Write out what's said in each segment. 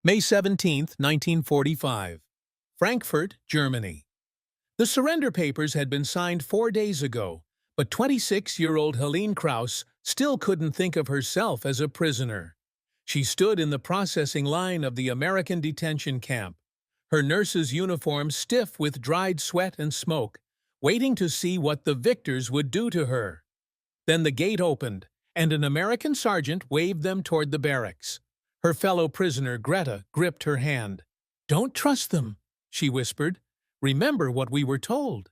May 17, 1945. Frankfurt, Germany. The surrender papers had been signed 4 days ago, but 26-year-old Helene Kraus still couldn't think of herself as a prisoner. She stood in the processing line of the American detention camp, her nurse's uniform stiff with dried sweat and smoke, waiting to see what the victors would do to her. Then the gate opened, and an American sergeant waved them toward the barracks. Her fellow prisoner, Greta, gripped her hand. "Don't trust them," she whispered. "Remember what we were told."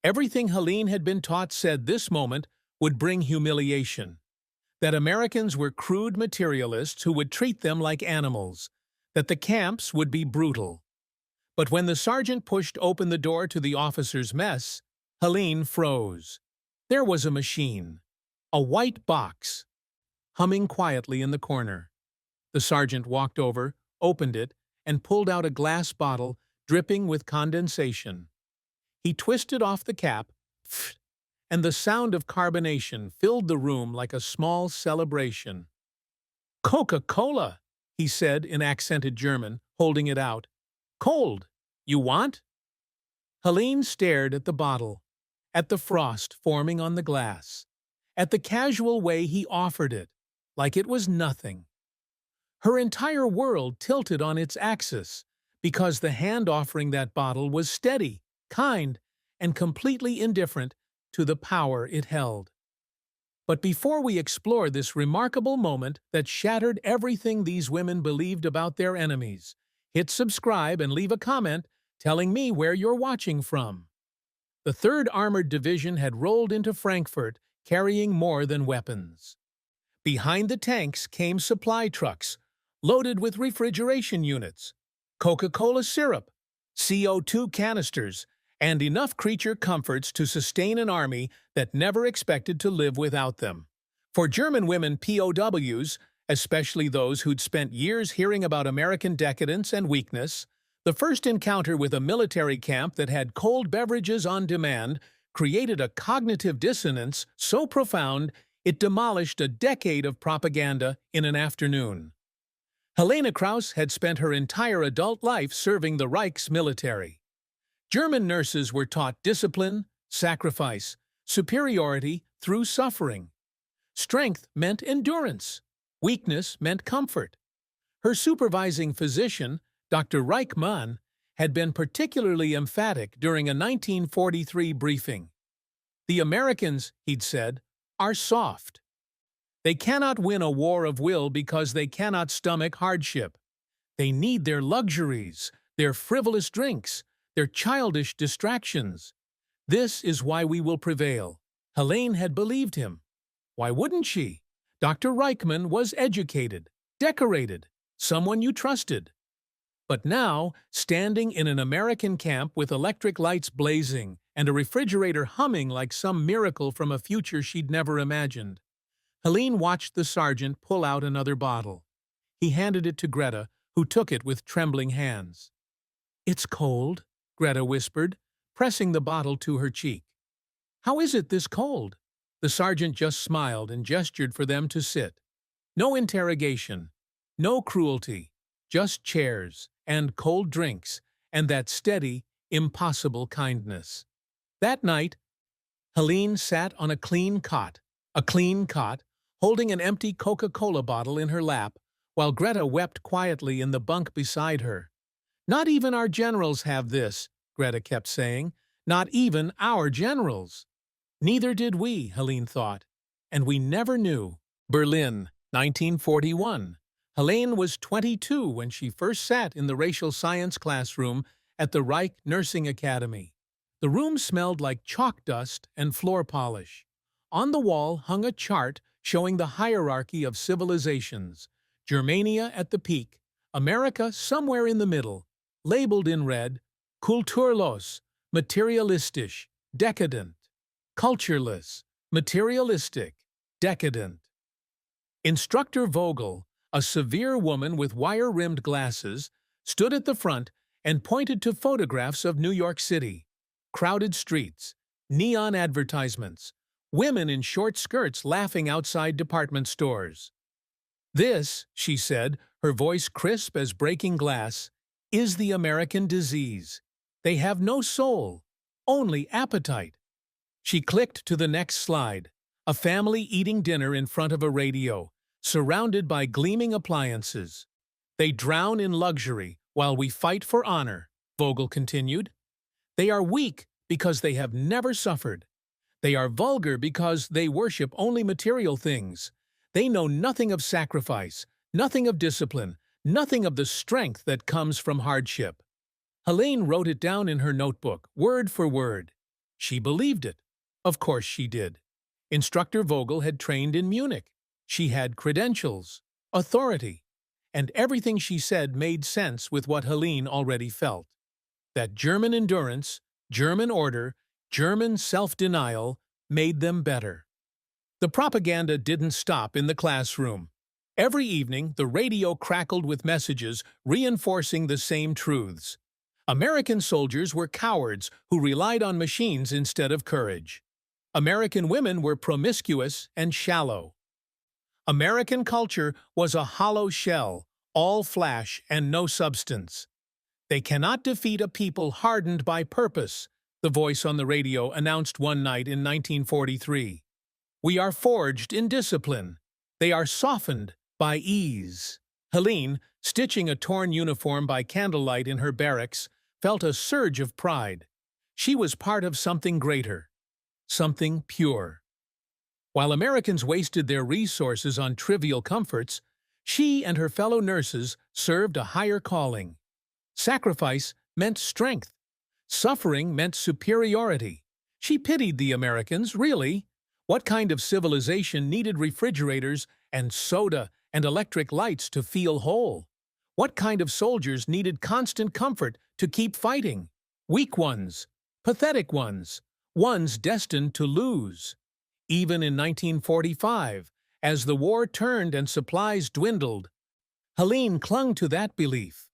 Everything Helene had been taught said this moment would bring humiliation. That Americans were crude materialists who would treat them like animals. That the camps would be brutal. But when the sergeant pushed open the door to the officers' mess, Helene froze. There was a machine. A white box, humming quietly in the corner. The sergeant walked over, opened it, and pulled out a glass bottle dripping with condensation. He twisted off the cap, and the sound of carbonation filled the room like a small celebration. "Coca-Cola," he said in accented German, holding it out. "Cold. You want?" Helene stared at the bottle, at the frost forming on the glass, at the casual way he offered it, like it was nothing. Her entire world tilted on its axis, because the hand offering that bottle was steady, kind, and completely indifferent to the power it held. But before we explore this remarkable moment that shattered everything these women believed about their enemies, hit subscribe and leave a comment telling me where you're watching from. The 3rd Armored Division had rolled into Frankfurt carrying more than weapons. Behind the tanks came supply trucks, loaded with refrigeration units, Coca-Cola syrup, CO2 canisters, and enough creature comforts to sustain an army that never expected to live without them. For German women POWs, especially those who'd spent years hearing about American decadence and weakness, the first encounter with a military camp that had cold beverages on demand created a cognitive dissonance so profound it demolished a decade of propaganda in an afternoon. Helene Kraus had spent her entire adult life serving the Reich's military. German nurses were taught discipline, sacrifice, superiority through suffering. Strength meant endurance. Weakness meant comfort. Her supervising physician, Dr. Reichmann, had been particularly emphatic during a 1943 briefing. "The Americans," he'd said, "are soft. They cannot win a war of will because they cannot stomach hardship. They need their luxuries, their frivolous drinks, their childish distractions. This is why we will prevail." Helene had believed him. Why wouldn't she? Dr. Reichmann was educated, decorated, someone you trusted. But now, standing in an American camp with electric lights blazing and a refrigerator humming like some miracle from a future she'd never imagined, Helene watched the sergeant pull out another bottle. He handed it to Greta, who took it with trembling hands. "It's cold," Greta whispered, pressing the bottle to her cheek. "How is it this cold?" The sergeant just smiled and gestured for them to sit. No interrogation, no cruelty, just chairs and cold drinks and that steady, impossible kindness. That night, Helene sat on a clean cot, holding an empty Coca-Cola bottle in her lap, while Greta wept quietly in the bunk beside her. "Not even our generals have this," Greta kept saying. "Not even our generals." Neither did we, Helene thought. And we never knew. Berlin, 1941. Helene was 22 when she first sat in the racial science classroom at the Reich Nursing Academy. The room smelled like chalk dust and floor polish. On the wall hung a chart showing the hierarchy of civilizations. Germania at the peak, America somewhere in the middle, labeled in red, kulturlos, materialistisch, decadent, cultureless, materialistic, decadent. Instructor Vogel, a severe woman with wire-rimmed glasses, stood at the front and pointed to photographs of New York City. Crowded streets, neon advertisements, women in short skirts laughing outside department stores. "This," she said, her voice crisp as breaking glass, is the American disease. They have no soul, only appetite. She clicked to the next slide. A family eating dinner in front of a radio, surrounded by gleaming appliances. They drown in luxury while we fight for honor, Vogel continued. They are weak because they have never suffered. They are vulgar because they worship only material things. They know nothing of sacrifice, nothing of discipline, nothing of the strength that comes from hardship. Helene wrote it down in her notebook, word for word. She believed it. Of course she did. Instructor Vogel had trained in Munich. She had credentials, authority, and everything she said made sense with what Helene already felt. That German endurance, German order, German self-denial made them better. The propaganda didn't stop in the classroom. Every evening, the radio crackled with messages reinforcing the same truths. American soldiers were cowards who relied on machines instead of courage. American women were promiscuous and shallow. American culture was a hollow shell, all flash and no substance. They cannot defeat a people hardened by purpose, the voice on the radio announced one night in 1943. We are forged in discipline. They are softened by ease. Helene, stitching a torn uniform by candlelight in her barracks, felt a surge of pride. She was part of something greater. Something pure. While Americans wasted their resources on trivial comforts, she and her fellow nurses served a higher calling. Sacrifice meant strength. Suffering meant superiority. She pitied the Americans, really. What kind of civilization needed refrigerators and soda and electric lights to feel whole? What kind of soldiers needed constant comfort to keep fighting? Weak ones, pathetic ones, ones destined to lose. Even in 1945, as the war turned and supplies dwindled, Helene clung to that belief.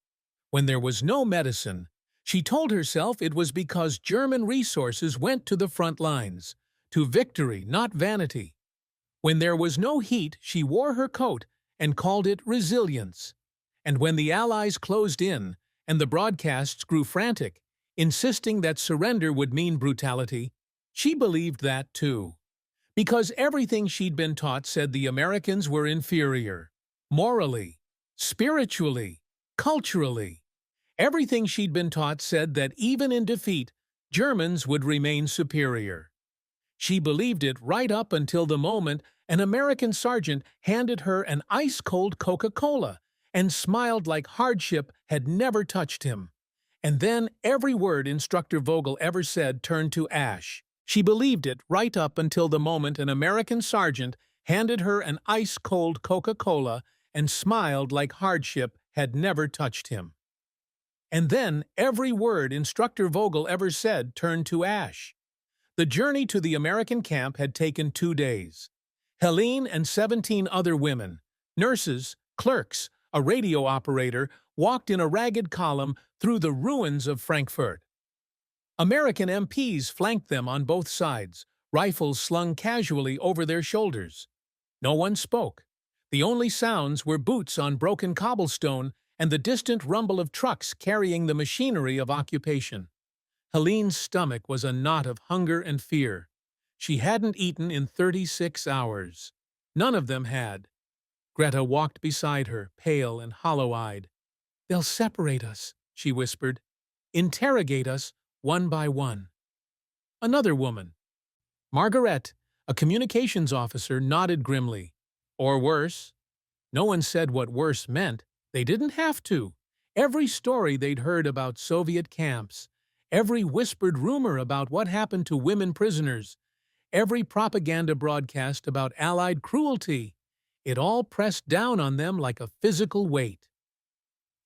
When there was no medicine, she told herself it was because German resources went to the front lines, to victory, not vanity. When there was no heat, she wore her coat and called it resilience. And when the Allies closed in and the broadcasts grew frantic, insisting that surrender would mean brutality, she believed that too. Because everything she'd been taught said the Americans were inferior. Morally, spiritually, culturally. Everything she'd been taught said that even in defeat, Germans would remain superior. She believed it right up until the moment an American sergeant handed her an ice-cold Coca-Cola and smiled like hardship had never touched him. And then every word Instructor Vogel ever said turned to ash. She believed it right up until the moment an American sergeant handed her an ice-cold Coca-Cola and smiled like hardship had never touched him. And then every word Instructor Vogel ever said turned to ash. The journey to the American camp had taken 2 days. Helene and 17 other women, nurses, clerks, a radio operator, walked in a ragged column through the ruins of Frankfurt. American MPs flanked them on both sides, rifles slung casually over their shoulders. No one spoke. The only sounds were boots on broken cobblestone and the distant rumble of trucks carrying the machinery of occupation. Helene's stomach was a knot of hunger and fear. She hadn't eaten in 36 hours. None of them had. Greta walked beside her, pale and hollow-eyed. "They'll separate us," she whispered. "Interrogate us one by one." Another woman, Margaret, a communications officer, nodded grimly. Or worse. No one said what worse meant. They didn't have to. Every story they'd heard about Soviet camps, every whispered rumor about what happened to women prisoners, every propaganda broadcast about Allied cruelty, it all pressed down on them like a physical weight.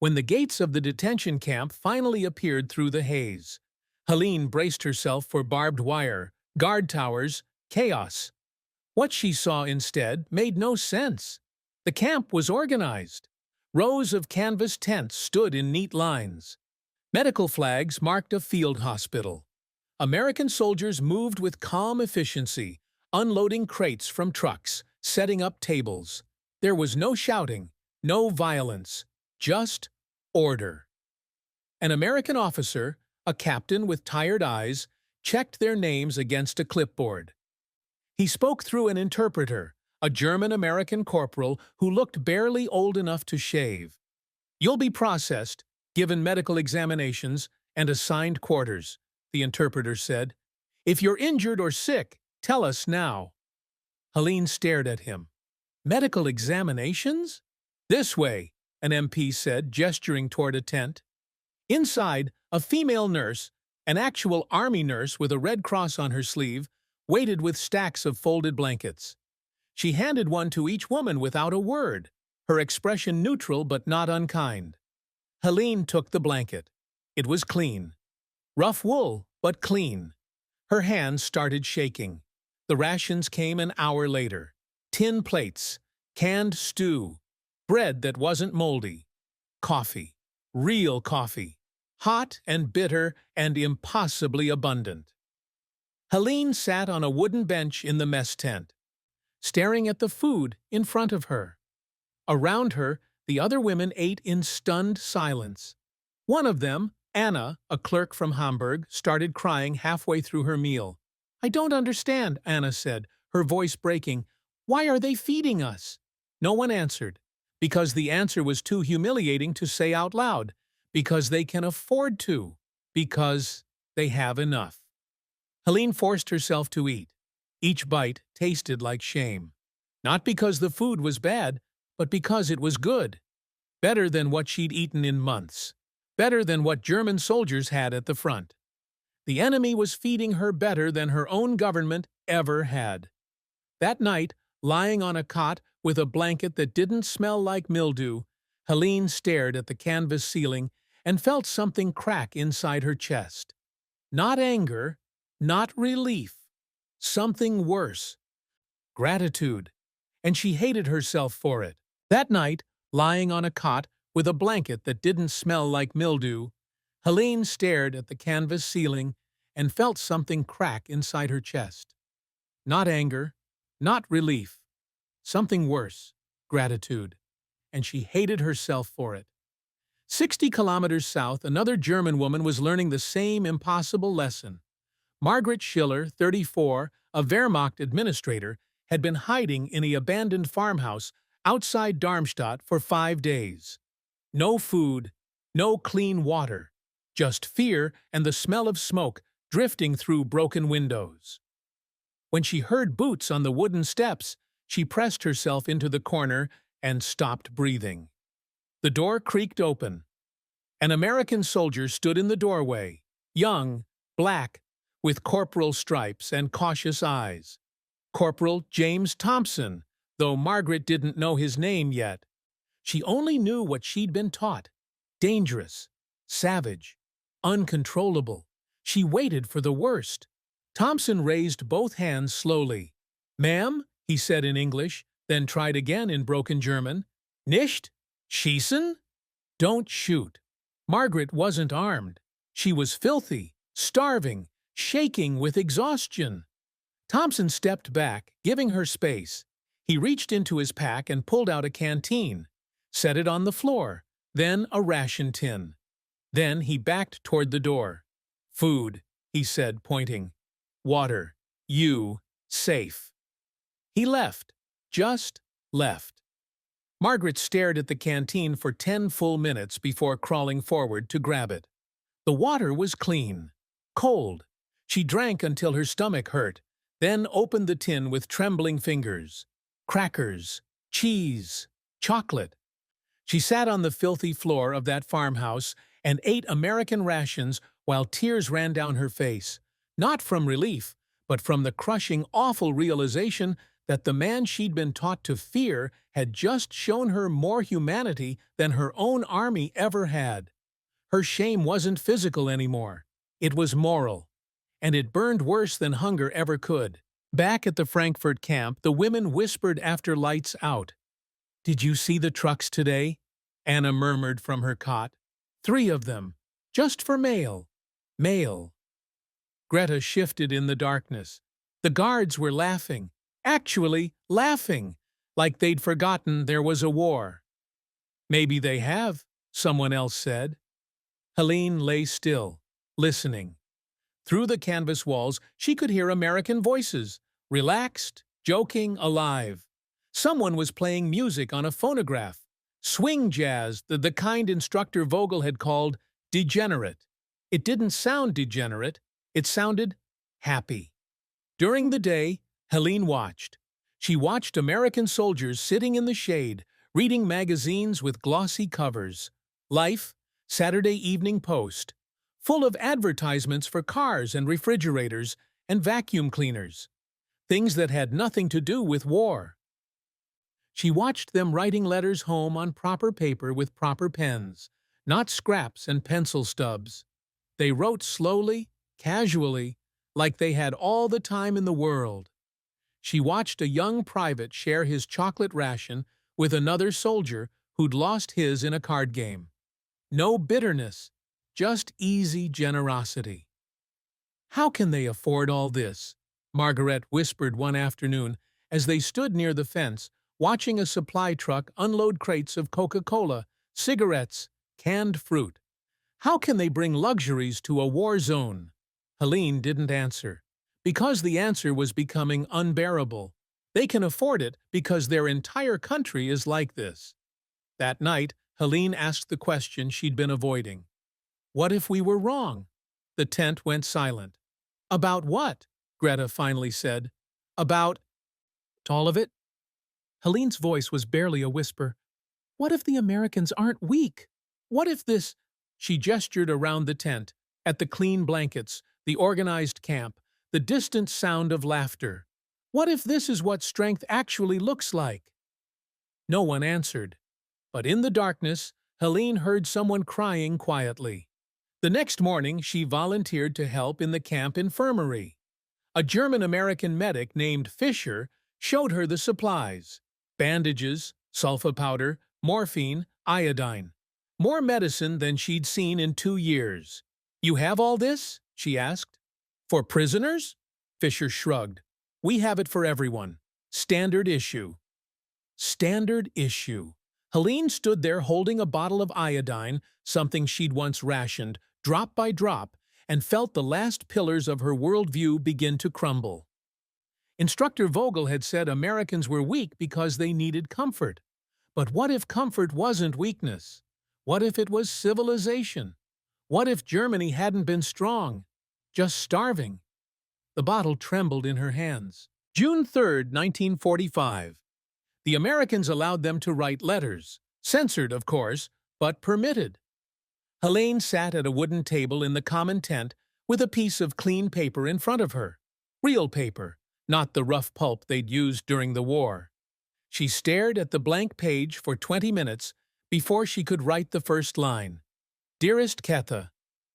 When the gates of the detention camp finally appeared through the haze, Helene braced herself for barbed wire, guard towers, chaos. What she saw instead made no sense. The camp was organized. Rows of canvas tents stood in neat lines. Medical flags marked a field hospital. American soldiers moved with calm efficiency, unloading crates from trucks, setting up tables. There was no shouting, No violence, just order. An American officer, a captain with tired eyes, checked their names against a clipboard. He spoke through an interpreter, a German-American corporal who looked barely old enough to shave. "You'll be processed, given medical examinations, and assigned quarters," the interpreter said. "If you're injured or sick, tell us now." Helene stared at him. "Medical examinations?" "This way," an MP said, gesturing toward a tent. Inside, a female nurse, an actual army nurse with a red cross on her sleeve, waited with stacks of folded blankets. She handed one to each woman without a word, her expression neutral but not unkind. Helene took the blanket. It was clean. Rough wool, but clean. Her hands started shaking. The rations came an hour later. Tin plates, canned stew, bread that wasn't moldy, coffee, real coffee, hot and bitter and impossibly abundant. Helene sat on a wooden bench in the mess tent, staring at the food in front of her. Around her, the other women ate in stunned silence. One of them, Anna, a clerk from Hamburg, started crying halfway through her meal. "I don't understand," Anna said, her voice breaking. "Why are they feeding us?" No one answered, because the answer was too humiliating to say out loud, because they can afford to, because they have enough. Helene forced herself to eat. Each bite tasted like shame. Not because the food was bad, but because it was good. Better than what she'd eaten in months. Better than what German soldiers had at the front. The enemy was feeding her better than her own government ever had. That night, lying on a cot with a blanket that didn't smell like mildew, Helene stared at the canvas ceiling and felt something crack inside her chest. Not anger, not relief. Something worse. Gratitude. And she hated herself for it. That night, lying on a cot with a blanket that didn't smell like mildew, Helene stared at the canvas ceiling and felt something crack inside her chest. Not anger, not relief. Something worse. Gratitude. And she hated herself for it. 60 kilometers south, another German woman was learning the same impossible lesson. Margaret Schiller, 34, a Wehrmacht administrator, had been hiding in an abandoned farmhouse outside Darmstadt for 5 days. No food, no clean water, just fear and the smell of smoke drifting through broken windows. When she heard boots on the wooden steps, she pressed herself into the corner and stopped breathing. The door creaked open. An American soldier stood in the doorway, young, black, with corporal stripes and cautious eyes. Corporal James Thompson, though Margaret didn't know his name yet. She only knew what she'd been taught. Dangerous, savage, uncontrollable. She waited for the worst. Thompson raised both hands slowly. "Ma'am," he said in English, then tried again in broken German. "Nicht? Schießen?" "Don't shoot." Margaret wasn't armed. She was filthy, starving, shaking with exhaustion. Thompson stepped back, giving her space. He reached into his pack and pulled out a canteen, set it on the floor, then a ration tin. Then he backed toward the door. "Food," he said, pointing. "Water. You. Safe." He left. Just left. Margaret stared at the canteen for 10 full minutes before crawling forward to grab it. The water was clean. Cold. She drank until her stomach hurt, then opened the tin with trembling fingers. Crackers, cheese, chocolate. She sat on the filthy floor of that farmhouse and ate American rations while tears ran down her face, not from relief, but from the crushing, awful realization that the man she'd been taught to fear had just shown her more humanity than her own army ever had. Her shame wasn't physical anymore. It was moral. And it burned worse than hunger ever could. Back at the Frankfurt camp, the women whispered after lights out. "Did you see the trucks today?" Anna murmured from her cot. 3 of them. Just for mail. Mail. Greta shifted in the darkness. The guards were laughing. Actually laughing. Like they'd forgotten there was a war. Maybe they have, someone else said. Helene lay still, listening. Through the canvas walls, she could hear American voices, relaxed, joking, alive. Someone was playing music on a phonograph, swing jazz, the kind Instructor Vogel had called degenerate. It didn't sound degenerate, it sounded happy. During the day, Helene watched. She watched American soldiers sitting in the shade, reading magazines with glossy covers. Life, Saturday Evening Post, full of advertisements for cars and refrigerators and vacuum cleaners, things that had nothing to do with war. She watched them writing letters home on proper paper with proper pens, not scraps and pencil stubs. They wrote slowly, casually, like they had all the time in the world. She watched a young private share his chocolate ration with another soldier who'd lost his in a card game. No bitterness, just easy generosity. "How can they afford all this?" Margaret whispered one afternoon as they stood near the fence, watching a supply truck unload crates of Coca-Cola, cigarettes, canned fruit. "How can they bring luxuries to a war zone?" Helene didn't answer, because the answer was becoming unbearable. They can afford it because their entire country is like this. That night, Helene asked the question she'd been avoiding. What if we were wrong? The tent went silent. "About what?" Greta finally said. "About all of it?" Helene's voice was barely a whisper. "What if the Americans aren't weak? What if this—" She gestured around the tent, at the clean blankets, the organized camp, the distant sound of laughter. "What if this is what strength actually looks like?" No one answered. But in the darkness, Helene heard someone crying quietly. The next morning, she volunteered to help in the camp infirmary. A German-American medic named Fisher showed her the supplies: bandages, sulfa powder, morphine, iodine. More medicine than she'd seen in 2 years. "You have all this?" she asked. "For prisoners?" Fisher shrugged. "We have it for everyone. Standard issue." Standard issue. Helene stood there holding a bottle of iodine, something she'd once rationed, drop by drop, and felt the last pillars of her worldview begin to crumble. Instructor Vogel had said Americans were weak because they needed comfort. But what if comfort wasn't weakness? What if it was civilization? What if Germany hadn't been strong, just starving? The bottle trembled in her hands. June 3, 1945. The Americans allowed them to write letters, censored, of course, but permitted. Helene sat at a wooden table in the common tent with a piece of clean paper in front of her. Real paper, not the rough pulp they'd used during the war. She stared at the blank page for 20 minutes before she could write the first line. "Dearest Greta,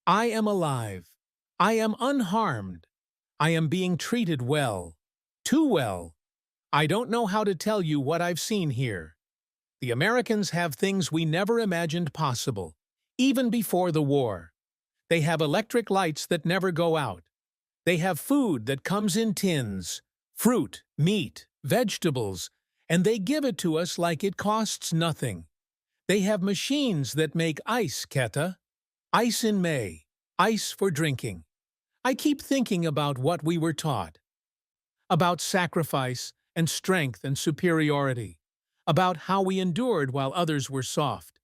I am alive. I am unharmed. I am being treated well. Too well. I don't know how to tell you what I've seen here. The Americans have things we never imagined possible, even before the war. They have electric lights that never go out. They have food that comes in tins, fruit, meat, vegetables, and they give it to us like it costs nothing. They have machines that make ice, Greta. Ice in May. Ice for drinking. I keep thinking about what we were taught. About sacrifice and strength and superiority. About how we endured while others were soft.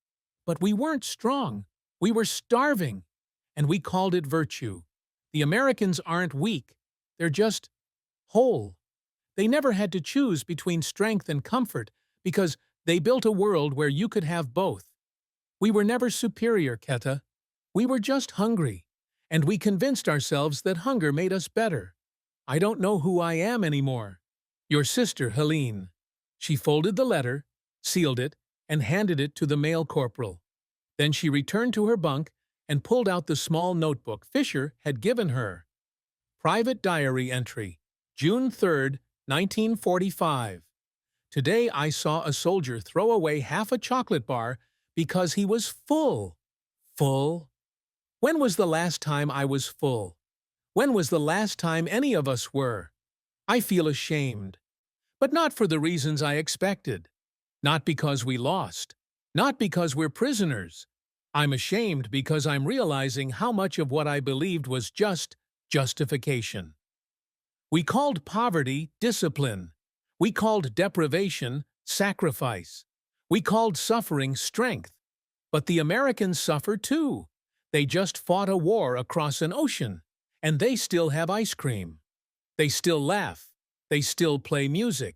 But we weren't strong. We were starving. And we called it virtue. The Americans aren't weak. They're just whole. They never had to choose between strength and comfort because they built a world where you could have both. We were never superior, Greta. We were just hungry. And we convinced ourselves that hunger made us better. I don't know who I am anymore. Your sister, Helene." She folded the letter, sealed it, and handed it to the mail corporal. Then she returned to her bunk and pulled out the small notebook Fisher had given her. Private diary entry, June 3, 1945. Today I saw a soldier throw away half a chocolate bar because he was full. Full? When was the last time I was full? When was the last time any of us were? I feel ashamed. But not for the reasons I expected. Not because we lost. Not because we're prisoners. I'm ashamed because I'm realizing how much of what I believed was just justification. We called poverty discipline. We called deprivation sacrifice. We called suffering strength. But the Americans suffer too. They just fought a war across an ocean, and they still have ice cream. They still laugh. They still play music.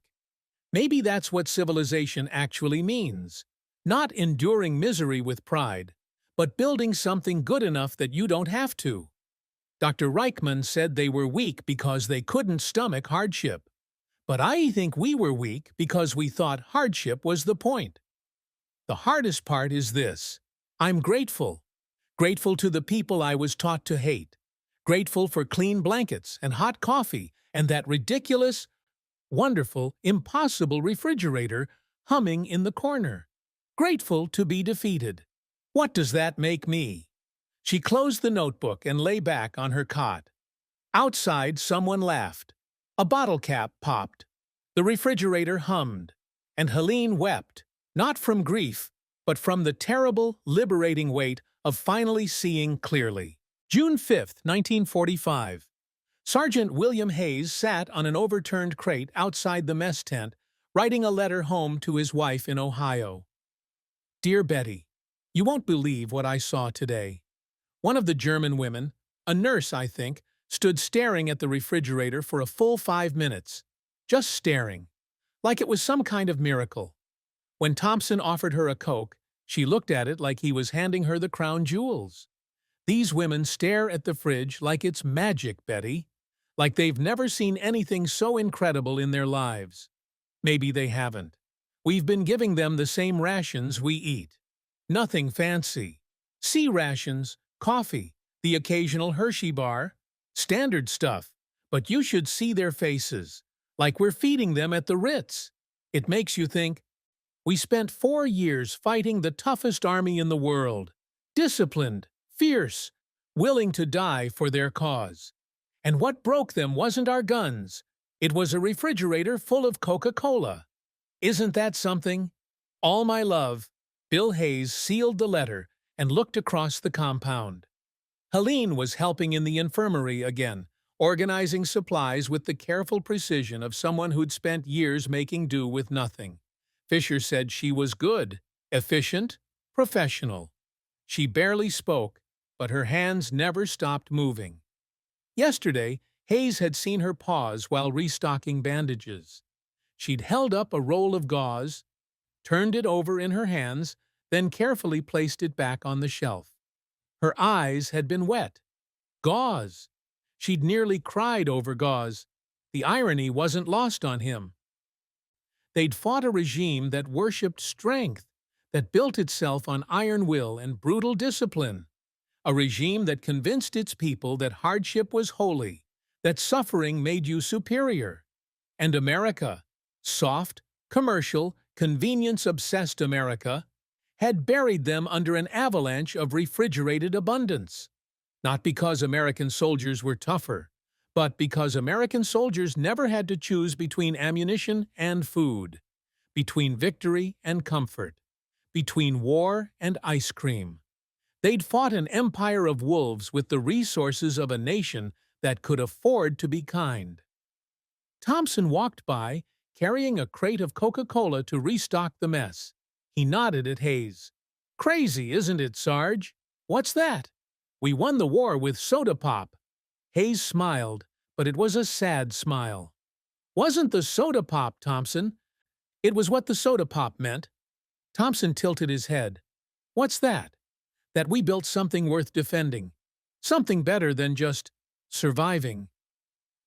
Maybe that's what civilization actually means. Not enduring misery with pride, but building something good enough that you don't have to. Dr. Reichman said they were weak because they couldn't stomach hardship. But I think we were weak because we thought hardship was the point. The hardest part is this. I'm grateful. Grateful to the people I was taught to hate. Grateful for clean blankets and hot coffee and that ridiculous, wonderful, impossible refrigerator humming in the corner. Grateful to be defeated. What does that make me? She closed the notebook and lay back on her cot. Outside, someone laughed. A bottle cap popped. The refrigerator hummed. And Helene wept, not from grief, but from the terrible, liberating weight of finally seeing clearly. June 5, 1945. Sergeant William Hayes sat on an overturned crate outside the mess tent, writing a letter home to his wife in Ohio. Dear Betty, you won't believe what I saw today. One of the German women, a nurse I think, stood staring at the refrigerator for a full 5 minutes. Just staring. Like it was some kind of miracle. When Thompson offered her a Coke, she looked at it like he was handing her the crown jewels. These women stare at the fridge like it's magic, Betty. Like they've never seen anything so incredible in their lives. Maybe they haven't. We've been giving them the same rations we eat. Nothing fancy. C rations, coffee, the occasional Hershey bar, standard stuff. But you should see their faces, like we're feeding them at the Ritz. It makes you think, we spent 4 years fighting the toughest army in the world, disciplined, fierce, willing to die for their cause. And what broke them wasn't our guns. It was a refrigerator full of Coca-Cola. Isn't that something? All my love. Bill Hayes sealed the letter and looked across the compound. Helene was helping in the infirmary again, organizing supplies with the careful precision of someone who'd spent years making do with nothing. Fisher said she was good, efficient, professional. She barely spoke, but her hands never stopped moving. Yesterday, Hayes had seen her pause while restocking bandages. She'd held up a roll of gauze, turned it over in her hands, then carefully placed it back on the shelf. Her eyes had been wet. Gauze. She'd nearly cried over gauze. The irony wasn't lost on him. They'd fought a regime that worshipped strength, that built itself on iron will and brutal discipline. A regime that convinced its people that hardship was holy, that suffering made you superior. And America, soft, commercial, convenience-obsessed America, had buried them under an avalanche of refrigerated abundance. Not because American soldiers were tougher, but because American soldiers never had to choose between ammunition and food, between victory and comfort, between war and ice cream. They'd fought an empire of wolves with the resources of a nation that could afford to be kind. Thompson walked by, carrying a crate of Coca-Cola to restock the mess. He nodded at Hayes. Crazy, isn't it, Sarge? What's that? We won the war with soda pop. Hayes smiled, but it was a sad smile. Wasn't the soda pop, Thompson. It was what the soda pop meant. Thompson tilted his head. What's that? That we built something worth defending. Something better than just surviving.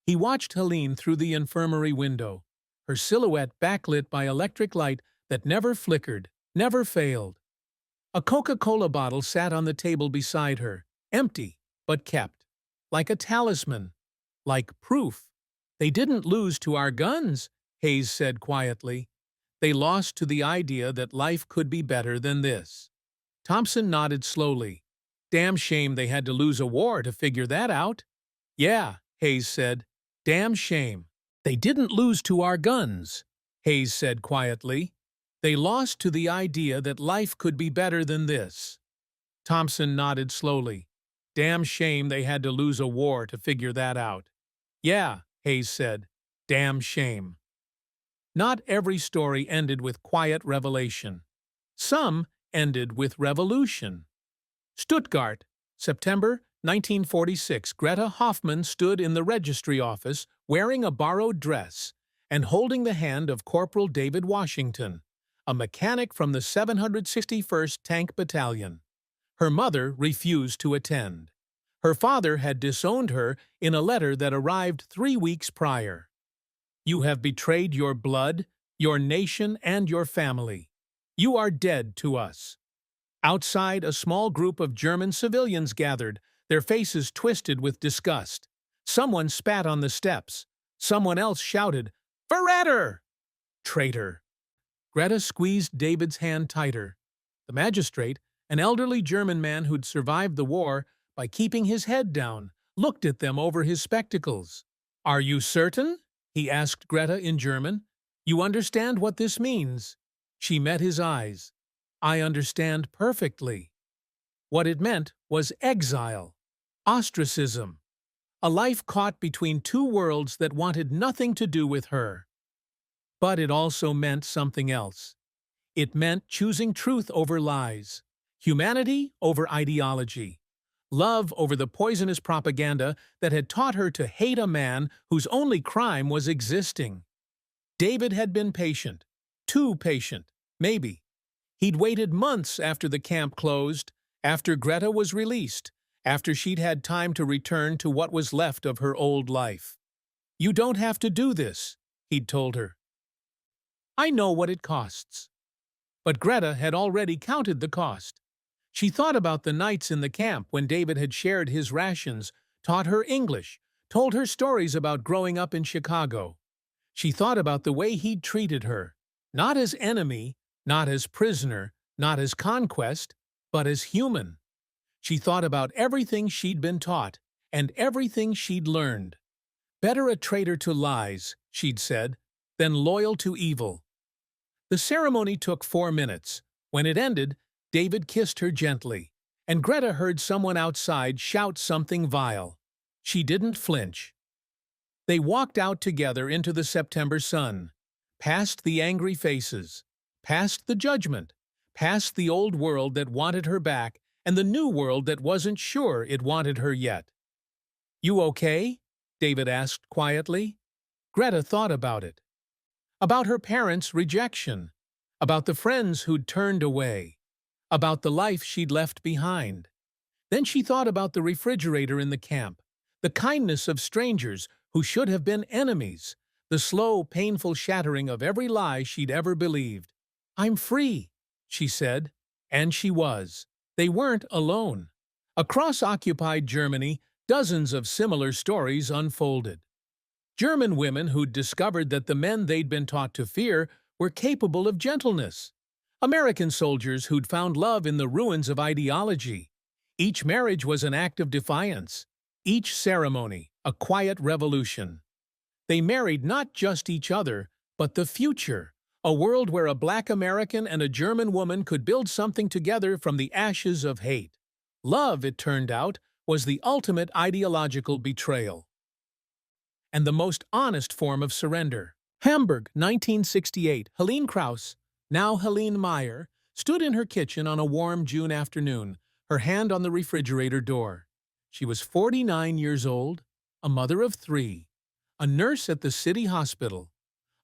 He watched Helene through the infirmary window, her silhouette backlit by electric light that never flickered, never failed. A Coca-Cola bottle sat on the table beside her, empty, but kept. Like a talisman. Like proof. They didn't lose to our guns, Hayes said quietly. They lost to the idea that life could be better than this. Thompson nodded slowly. Damn shame they had to lose a war to figure that out. Yeah, Hayes said. Damn shame. They didn't lose to our guns, Hayes said quietly. They lost to the idea that life could be better than this. Thompson nodded slowly. Damn shame they had to lose a war to figure that out. Yeah, Hayes said. Damn shame. Not every story ended with quiet revelation. Some ended with revolution. Stuttgart, September 1946. Greta Hoffmann stood in the registry office wearing a borrowed dress and holding the hand of Corporal David Washington, a mechanic from the 761st Tank Battalion. Her mother refused to attend. Her father had disowned her in a letter that arrived 3 weeks prior. You have betrayed your blood, your nation, and your family. You are dead to us. Outside, a small group of German civilians gathered, their faces twisted with disgust. Someone spat on the steps. Someone else shouted, "Verräter!" Traitor. Greta squeezed David's hand tighter. The magistrate, an elderly German man who'd survived the war by keeping his head down, looked at them over his spectacles. "Are you certain?" he asked Greta in German. "You understand what this means?" She met his eyes. "I understand perfectly." What it meant was exile, ostracism, a life caught between two worlds that wanted nothing to do with her. But it also meant something else. It meant choosing truth over lies, humanity over ideology, love over the poisonous propaganda that had taught her to hate a man whose only crime was existing. David had been patient, too patient, maybe. He'd waited months after the camp closed, after Greta was released, after she'd had time to return to what was left of her old life. "You don't have to do this," he'd told her. "I know what it costs." But Greta had already counted the cost. She thought about the nights in the camp when David had shared his rations, taught her English, told her stories about growing up in Chicago. She thought about the way he'd treated her, not as enemy, not as prisoner, not as conquest, but as human. She thought about everything she'd been taught and everything she'd learned. Better a traitor to lies, she'd said, than loyal to evil. The ceremony took 4 minutes. When it ended, David kissed her gently, and Greta heard someone outside shout something vile. She didn't flinch. They walked out together into the September sun, past the angry faces, past the judgment, past the old world that wanted her back and the new world that wasn't sure it wanted her yet. "You okay?" David asked quietly. Greta thought about it. About her parents' rejection, about the friends who'd turned away, about the life she'd left behind. Then she thought about the refrigerator in the camp, the kindness of strangers who should have been enemies, the slow, painful shattering of every lie she'd ever believed. "I'm free," she said. And she was. They weren't alone. Across occupied Germany, dozens of similar stories unfolded. German women who'd discovered that the men they'd been taught to fear were capable of gentleness. American soldiers who'd found love in the ruins of ideology. Each marriage was an act of defiance. Each ceremony, a quiet revolution. They married not just each other, but the future, a world where a Black American and a German woman could build something together from the ashes of hate. Love, it turned out, was the ultimate ideological betrayal. And the most honest form of surrender. Hamburg, 1968. Helene Kraus, now Helene Meyer, stood in her kitchen on a warm June afternoon, her hand on the refrigerator door. She was 49 years old, a mother of 3, a nurse at the city hospital,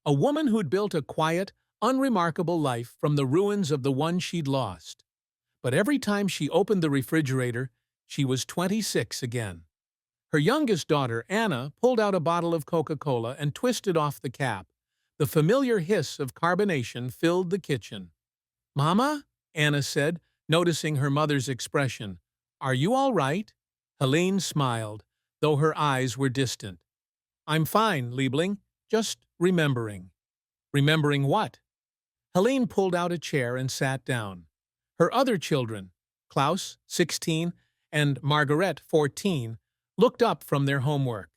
a woman who'd built a quiet, unremarkable life from the ruins of the one she'd lost. But every time she opened the refrigerator, she was 26 again. Her youngest daughter, Anna, pulled out a bottle of Coca-Cola and twisted off the cap. The familiar hiss of carbonation filled the kitchen. "Mama?" Anna said, noticing her mother's expression. "Are you all right?" Helene smiled, though her eyes were distant. "I'm fine, Liebling. Just remembering." "Remembering what?" Helene pulled out a chair and sat down. Her other children, Klaus, 16, and Margaret, 14, looked up from their homework.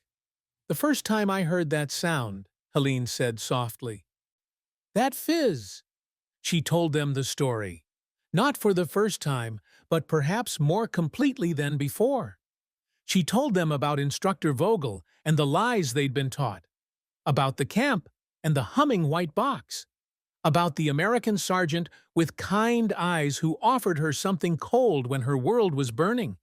"The first time I heard that sound," Helene said softly. "That fizz." She told them the story. Not for the first time, but perhaps more completely than before. She told them about Instructor Vogel and the lies they'd been taught, about the camp and the humming white box, about the American sergeant with kind eyes who offered her something cold when her world was burning.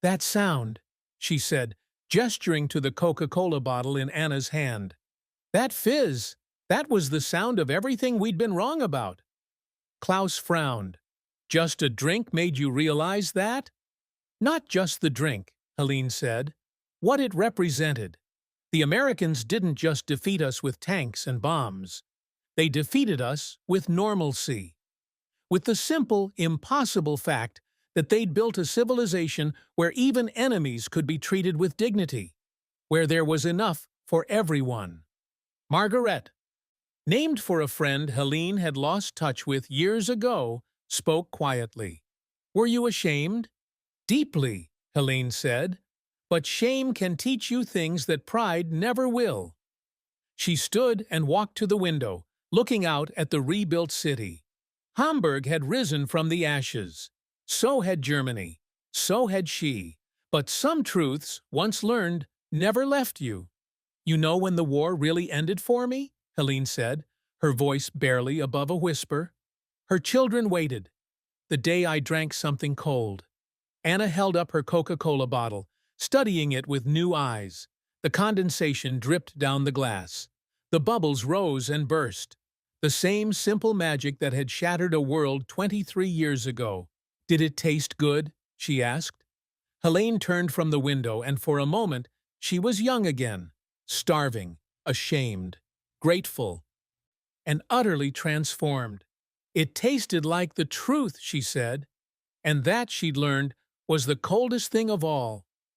"That sound," she said, gesturing to the Coca-Cola bottle in Anna's hand. "That fizz, that was the sound of everything we'd been wrong about." Klaus frowned. "Just a drink made you realize that?" "Not just the drink," Helene said. "What it represented. The Americans didn't just defeat us with tanks and bombs. They defeated us with normalcy. With the simple, impossible fact that they'd built a civilization where even enemies could be treated with dignity, where there was enough for everyone." Margaret, named for a friend Helene had lost touch with years ago, spoke quietly. "Were you ashamed?" "Deeply," Helene said. "But shame can teach you things that pride never will." She stood and walked to the window, looking out at the rebuilt city. Hamburg had risen from the ashes. So had Germany. So had she. But some truths, once learned, never left you. "You know when the war really ended for me?" Helene said, her voice barely above a whisper. "Her children waited. The day I drank something cold." Anna held up her Coca-Cola bottle, studying it with new eyes. The condensation dripped down the glass. The bubbles rose and burst. The same simple magic that had shattered a world 23 years ago. "Did it taste good?" she asked. Helene turned from the window, and for a moment she was young again, starving, ashamed, grateful, and utterly transformed. "It tasted like the truth," she said, and that, she'd learned, was the coldest thing of all.